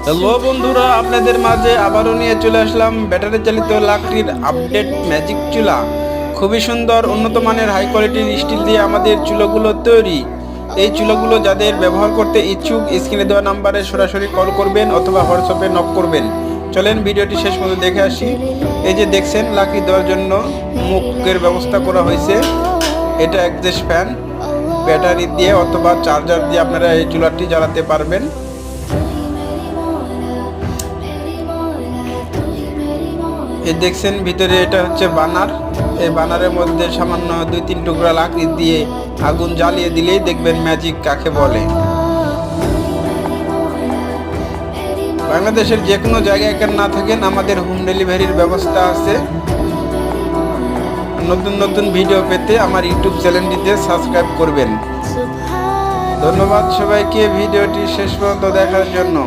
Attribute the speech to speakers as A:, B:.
A: Hello বন্ধুরা, আপনাদের মাঝে আবারও নিয়ে চলে আসলাম ব্যাটারি চালিত লাকড়ির আপডেট ম্যাজিক চুলা। খুবই সুন্দর উন্নত মানের হাই কোয়ালিটির স্টিল দিয়ে আমাদের চুলাগুলো তৈরি। এই চুলাগুলো যাদের ব্যবহার করতে ইচ্ছুক, স্ক্রিনে দেওয়া নাম্বারে সরাসরি কল করবেন অথবা হোয়াটসঅ্যাপে নক করবেন। চলেন ভিডিওটি শেষ পর্যন্ত দেখে আসি। এই যে দেখছেন, লাকড়ি দেওয়ার জন্য মুখের ব্যবস্থা করা হয়েছে। এটা এক্সস্ট ফ্যান, ব্যাটারি দিয়ে অথবা চার্জার দিয়ে আপনারা এই চুলাটি জ্বালাতে পারবেন। এই দেখছেন ভিতরে এটা হচ্ছে বানার। এই বানারের মধ্যে সামান্য 2-3 টুকরা লাকড়ি দিয়ে আগুন জ্বালিয়ে দিলেই দেখবেন ম্যাজিক কাকে বলে। বাংলাদেশের যে কোনো জায়গায় কেন না থাকেন, আমাদের হোম ডেলিভারির ব্যবস্থা আছে। নতুন নতুন ভিডিও পেতে আমার ইউটিউব চ্যানেলটিতে সাবস্ক্রাইব করবেন। ধন্যবাদ সবাইকে ভিডিওটি শেষ পর্যন্ত দেখার জন্য।